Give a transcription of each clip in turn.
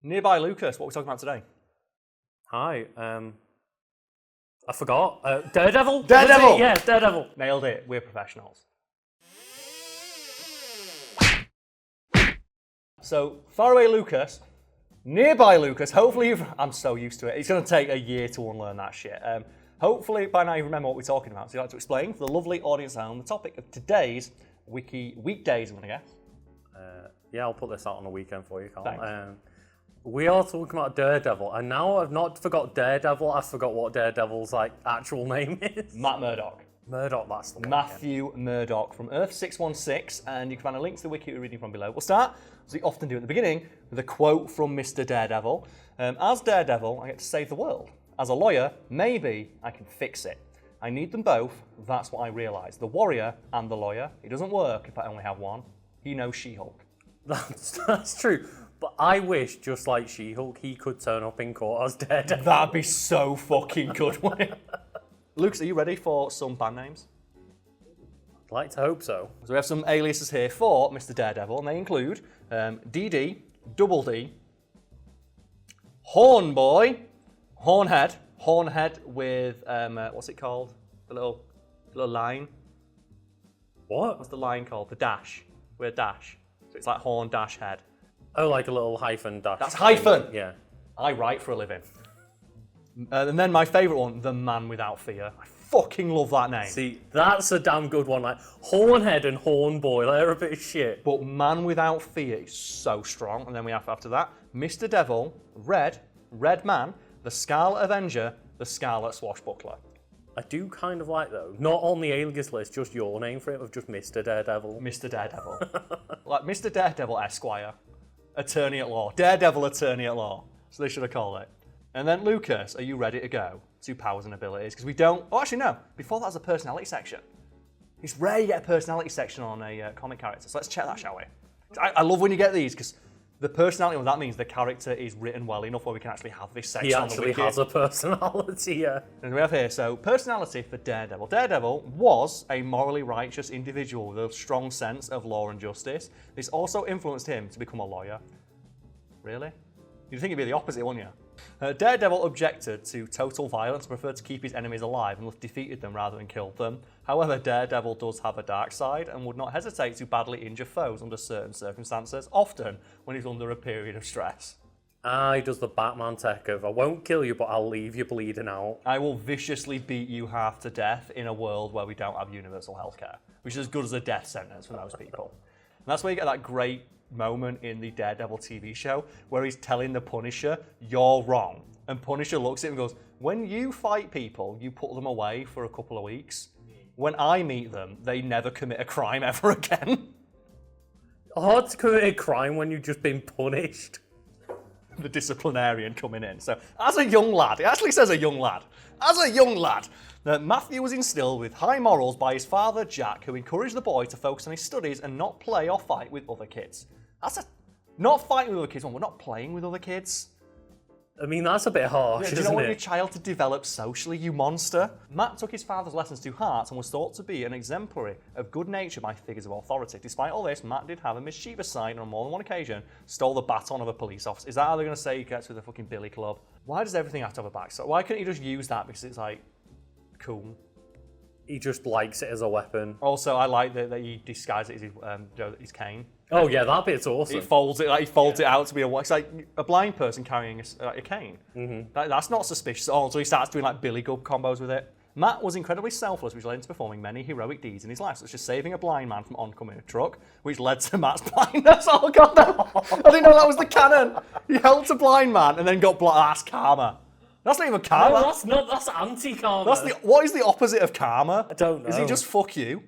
Nearby Lucas, what are we talking about today? Hi, I forgot. Daredevil? Daredevil! Was it? Yeah, Daredevil. Nailed it. We're professionals. So, faraway Lucas, nearby Lucas, hopefully I'm so used to it. It's going to take a year to unlearn that shit. Hopefully by now you remember what we're talking about. So you'd like to explain for the lovely audience at home the topic of today's Wiki weekdays, I'm going to guess. Yeah, I'll put this out on the weekend for you, Karl. Thanks. We are talking about Daredevil, and now I've not forgot Daredevil, I forgot what Daredevil's actual name is. Matt Murdock. Murdock, that's the one. Matthew Murdock from Earth 616, and you can find a link to the wiki we're reading from below. We'll start, as we often do at the beginning, with a quote from Mr. Daredevil. As Daredevil, I get to save the world. As a lawyer, maybe I can fix it. I need them both, that's what I realise. The warrior and the lawyer. It doesn't work if I only have one. He knows She-Hulk. That's true. But I wish, just like She-Hulk, he could turn up in court as Daredevil. That'd be so fucking good, wouldn't it? Lucas, are you ready for some band names? I'd like to hope so. So we have some aliases here for Mr. Daredevil, and they include DD, Double D, Horn Boy, Hornhead with, what's it called? The little line. What? What's the line called? The dash. We're a dash. So it's like Horn Dash Head. Oh, like a little hyphen dash. That's hyphen! Yeah. I write for a living. And then my favourite one, The Man Without Fear. I fucking love that name. See, that's a damn good one. Like Hornhead and Hornboy, they're a bit of shit. But Man Without Fear is so strong. And then we have after that, Mr. Devil, Red Man, the Scarlet Avenger, the Scarlet Swashbuckler. I do kind of like, though, not on the alias list, just your name for it, of just Mr. Daredevil. Mr. Daredevil. Like Mr. Daredevil Esquire, Attorney at Law. Daredevil Attorney at Law. So they should have called it. And then Lucas, are you ready to go to powers and abilities? Because we don't... Oh, actually, no. Before that's a personality section. It's rare you get a personality section on a comic character. So let's check that, shall we? I love when you get these, because the personality, well, that means the character is written well enough where we can actually have this section on the wiki. He actually has a personality, yeah. And we have here, so personality for Daredevil. Daredevil was a morally righteous individual with a strong sense of law and justice. This also influenced him to become a lawyer. Really? You'd think it'd be the opposite, wouldn't you? Daredevil objected to total violence and preferred to keep his enemies alive and defeated them rather than killed them. However, Daredevil does have a dark side and would not hesitate to badly injure foes under certain circumstances, often when he's under a period of stress. He does the Batman tech of, I won't kill you, but I'll leave you bleeding out. I will viciously beat you half to death in a world where we don't have universal healthcare, which is as good as a death sentence for most people. And that's where you get that great moment in the Daredevil TV show where he's telling the Punisher, you're wrong. And Punisher looks at him and goes, when you fight people, you put them away for a couple of weeks. When I meet them, they never commit a crime ever again. Hard to commit a crime when you've just been punished. The disciplinarian coming in. So, as a young lad, it actually says a young lad. As a young lad, Matthew was instilled with high morals by his father, Jack, who encouraged the boy to focus on his studies and not play or fight with other kids. Not fighting with other kids, we're not playing with other kids. I mean, that's a bit harsh, Do you isn't not want it? your child to develop socially, you monster? Matt took his father's lessons to heart and was thought to be an exemplary of good nature by figures of authority. Despite all this, Matt did have a mischievous side and on more than one occasion stole the baton of a police officer. Is that how they're going to say he gets with a fucking billy club? Why does everything have to have a backstory? Why couldn't he just use that because it's like, cool? He just likes it as a weapon. Also, I like that he disguised it as his cane. Oh yeah, that bit's awesome. He folds it out to be it's like a blind person carrying a cane. Mm-hmm. That's not suspicious at all. So he starts doing like Billy Gub combos with it. Matt was incredibly selfless, which led him to performing many heroic deeds in his life, such as saving a blind man from oncoming a truck, which led to Matt's blindness. Oh god, no. I didn't know that was the canon. He helped a blind man and then got blind. That's karma. That's not even karma. No, that's anti-karma. What is the opposite of karma? I don't know. Is he just fuck you?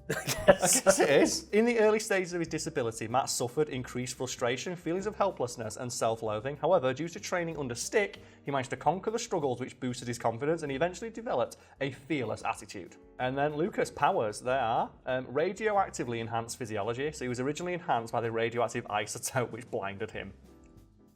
I guess it is. In the early stages of his disability, Matt suffered increased frustration, feelings of helplessness, and self-loathing. However, due to training under Stick, he managed to conquer the struggles which boosted his confidence, and he eventually developed a fearless attitude. And then Lucas' powers, they are radioactively enhanced physiology. So he was originally enhanced by the radioactive isotope which blinded him.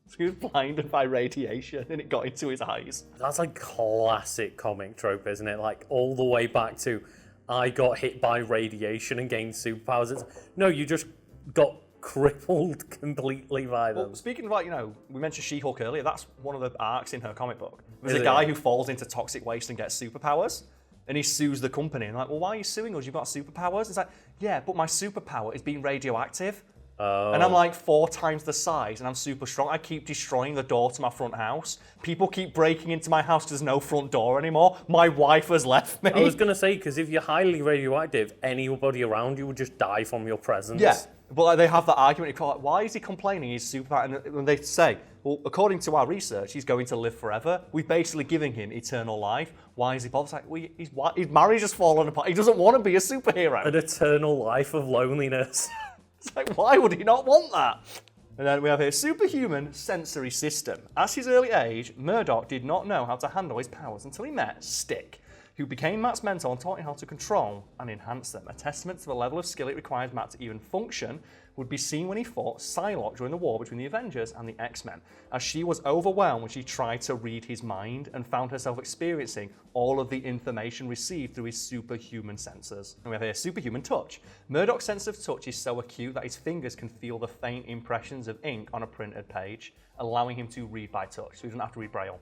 So he was blinded by radiation and it got into his eyes. That's like classic comic trope, isn't it? Like all the way back to I got hit by radiation and gained superpowers. No, you just got crippled completely by them. Well, speaking of, like, you know, we mentioned She-Hulk earlier. That's one of the arcs in her comic book. There's Is a it? guy who falls into toxic waste and gets superpowers, and he sues the company. And like, well, why are you suing us? You've got superpowers. It's like, yeah, but my superpower is being radioactive. Oh. And I'm like 4 times the size, and I'm super strong. I keep destroying the door to my front house. People keep breaking into my house because there's no front door anymore. My wife has left me. I was going to say, because if you're highly radioactive, anybody around you would just die from your presence. Yeah, but like, they have that argument. Like, why is he complaining? He's super. And when they say, well, according to our research, he's going to live forever. We've basically given him eternal life. Why is he bothered? It's like, well, his marriage has fallen apart. He doesn't want to be a superhero. An eternal life of loneliness. It's like, why would he not want that? And then we have here, superhuman sensory system. At his early age, Murdoch did not know how to handle his powers until he met Stick, who became Matt's mentor and taught him how to control and enhance them. A testament to the level of skill it requires Matt to even function would be seen when he fought Psylocke during the war between the Avengers and the X-Men, as she was overwhelmed when she tried to read his mind and found herself experiencing all of the information received through his superhuman senses. And we have here superhuman touch. Murdoch's sense of touch is so acute that his fingers can feel the faint impressions of ink on a printed page, allowing him to read by touch, so he doesn't have to read Braille.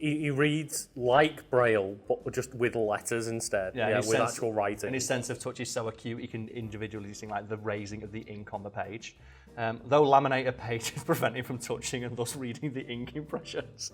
He reads like Braille, but just with letters instead. Yeah, with actual writing. And his sense of touch is so acute, he can individually see like the raising of the ink on the page. Though laminated pages prevent him from touching and thus reading the ink impressions.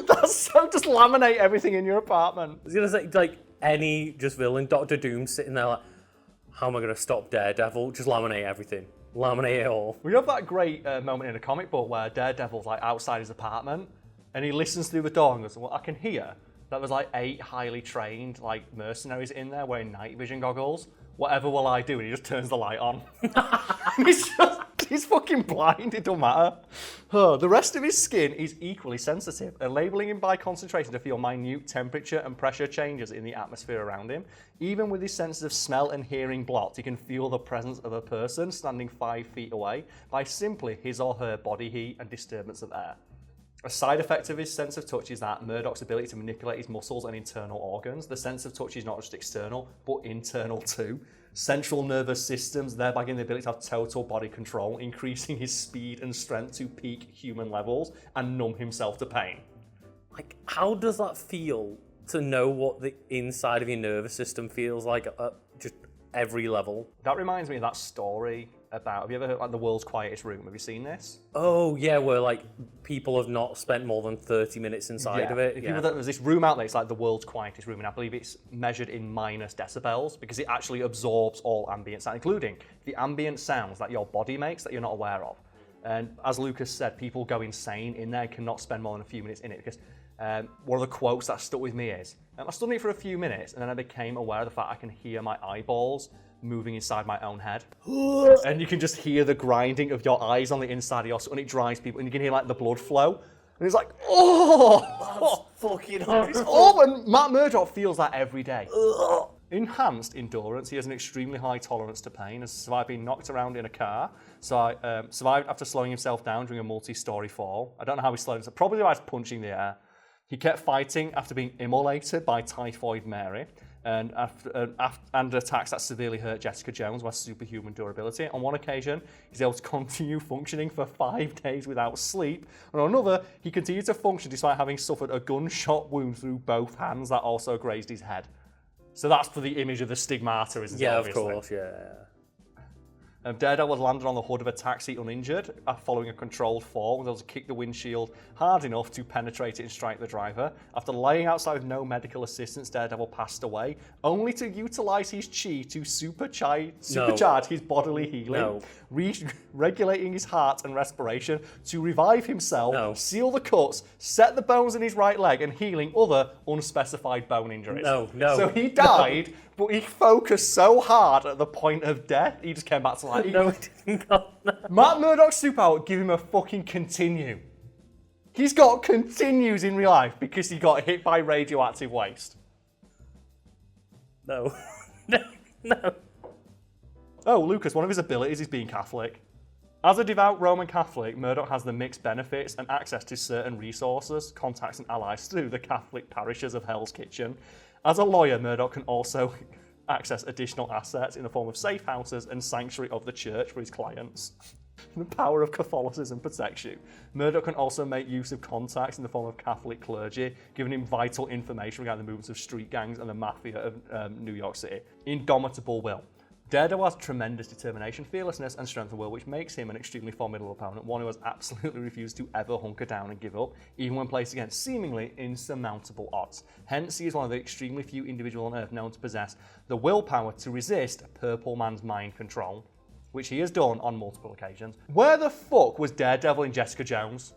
That's so, just laminate everything in your apartment. I was going to say, like, any just villain, Doctor Doom sitting there like, how am I going to stop Daredevil? Just laminate everything. Laminate it all. We have that great moment in a comic book where Daredevil's like outside his apartment, and he listens through the door and goes, well, I can hear that there's like 8 highly trained like mercenaries in there wearing night vision goggles. Whatever will I do? And he just turns the light on. He's fucking blind, it don't matter. The rest of his skin is equally sensitive, enabling him by concentration to feel minute temperature and pressure changes in the atmosphere around him. Even with his senses of smell and hearing blocked, he can feel the presence of a person standing 5 feet away by simply his or her body heat and disturbance of air. A side effect of his sense of touch is that Murdoch's ability to manipulate his muscles and internal organs. The sense of touch is not just external, but internal too. Central nervous systems, thereby getting the ability to have total body control, increasing his speed and strength to peak human levels and numb himself to pain. Like, how does that feel to know what the inside of your nervous system feels like at just every level? That reminds me of that story about, have you ever heard like The World's Quietest Room? Have you seen this? Oh, yeah, where like people have not spent more than 30 minutes inside of it. Yeah. There's this room out there, it's like the world's quietest room, and I believe it's measured in minus decibels because it actually absorbs all ambient sound, including the ambient sounds that your body makes that you're not aware of. And as Lucas said, people go insane in there, cannot spend more than a few minutes in it because one of the quotes that stuck with me is, I stood in it for a few minutes and then I became aware of the fact I can hear my eyeballs moving inside my own head. And you can just hear the grinding of your eyes on the inside of your skull, and it drives people, and you can hear like the blood flow. And it's like, oh! That's fucking horrible. It's awful, and Matt Murdoch feels that every day. Enhanced endurance. He has an extremely high tolerance to pain, has survived being knocked around in a car, survived after slowing himself down during a multi-story fall. I don't know how he slowed himself, probably by punching the air. He kept fighting after being immolated by Typhoid Mary, and attacks that severely hurt Jessica Jones with superhuman durability. On one occasion, he's able to continue functioning for 5 days without sleep. And on another, he continued to function despite having suffered a gunshot wound through both hands that also grazed his head. So that's for the image of the stigmata, isn't it? Yeah, obviously? of course, yeah. Daredevil had landed on the hood of a taxi uninjured following a controlled fall, was able to kick the windshield hard enough to penetrate it and strike the driver. After laying outside with no medical assistance, Daredevil passed away, only to utilise his chi to supercharge his bodily healing, regulating his heart and respiration to revive himself, seal the cuts, set the bones in his right leg, and healing other unspecified bone injuries. So he died, but he focused so hard at the point of death, he just came back to life. No, he didn't go. Matt Murdoch's superpower, give him a fucking continue. He's got continues in real life because he got hit by radioactive waste. No. No. Oh, Lucas, one of his abilities is being Catholic. As a devout Roman Catholic, Murdoch has the mixed benefits and access to certain resources, contacts and allies through the Catholic parishes of Hell's Kitchen. As a lawyer, Murdoch can also access additional assets in the form of safe houses and sanctuary of the church for his clients. The power of Catholicism protects you. Murdoch can also make use of contacts in the form of Catholic clergy, giving him vital information regarding the movements of street gangs and the mafia of New York City. Indomitable will. Daredevil has tremendous determination, fearlessness, and strength of will, which makes him an extremely formidable opponent, one who has absolutely refused to ever hunker down and give up, even when placed against seemingly insurmountable odds. Hence, he is one of the extremely few individuals on Earth known to possess the willpower to resist Purple Man's mind control, which he has done on multiple occasions. Where the fuck was Daredevil in Jessica Jones?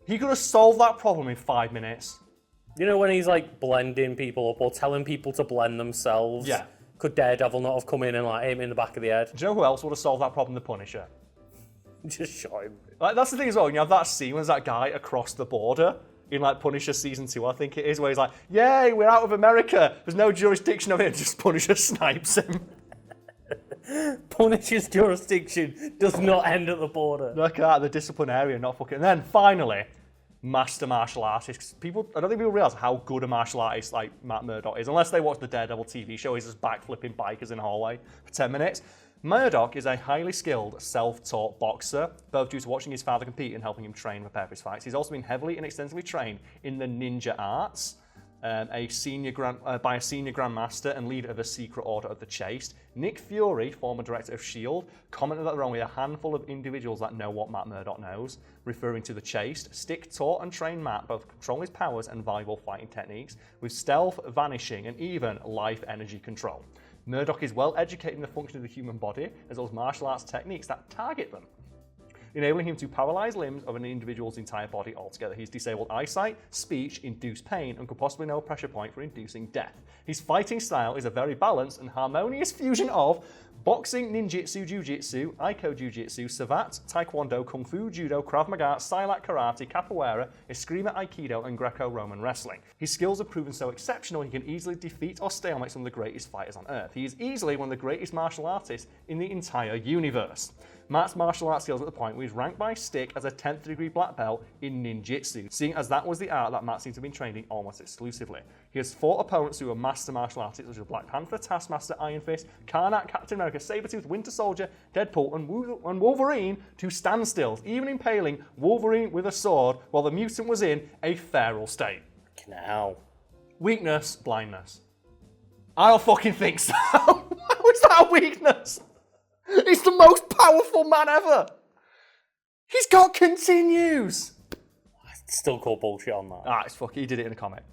He could have solved that problem in 5 minutes. You know when he's like blending people up or telling people to blend themselves? Yeah. Could Daredevil not have come in and like hit him in the back of the head? Do you know who else would have solved that problem? The Punisher. Just shot him. Like, that's the thing as well, you have that scene when there's that guy across the border in like Punisher season 2, I think it is, where he's like, yay, we're out of America, there's no jurisdiction over here, just Punisher snipes him. Punisher's jurisdiction does not end at the border. Look at that, the disciplinarian, not fucking... And then finally, master martial artist. I don't think people realise how good a martial artist like Matt Murdock is, unless they watch the Daredevil TV show. He's just backflipping bikers in a hallway for 10 minutes. Murdock is a highly skilled, self-taught boxer, both due to watching his father compete and helping him train and prepare for his fights. He's also been heavily and extensively trained in the ninja arts, by a senior grandmaster and leader of the Secret Order of the Chaste. Nick Fury, former director of S.H.I.E.L.D., commented that there are only a handful of individuals that know what Matt Murdock knows, referring to the Chaste. Stick taught and trained Matt both control his powers and valuable fighting techniques, with stealth, vanishing, and even life energy control. Murdock is well educated in the function of the human body, as well as martial arts techniques that target them, enabling him to paralyze limbs of an individual's entire body altogether. He's disabled eyesight, speech, induced pain, and could possibly know a pressure point for inducing death. His fighting style is a very balanced and harmonious fusion of boxing, ninjutsu, jujitsu, aiko jujitsu, savat, taekwondo, kung fu, judo, krav maga, silat karate, capoeira, eskrima aikido, and Greco-Roman wrestling. His skills have proven so exceptional he can easily defeat or stalemate some of the greatest fighters on Earth. He is easily one of the greatest martial artists in the entire universe. Matt's martial arts skills at the point where he's ranked by Stick as a 10th degree black belt in ninjutsu, seeing as that was the art that Matt seemed to have been trained in almost exclusively. He has fought opponents who are master martial artists such as Black Panther, Taskmaster, Iron Fist, Karnak, Captain America, Sabretooth, Winter Soldier, Deadpool, and Wolverine to standstills, even impaling Wolverine with a sword while the mutant was in a feral state. Now. Weakness, blindness. I don't fucking think so. How is that a weakness? He's the most powerful man ever. He's got continues. I still call bullshit on that. It's fuck. He did it in a comic.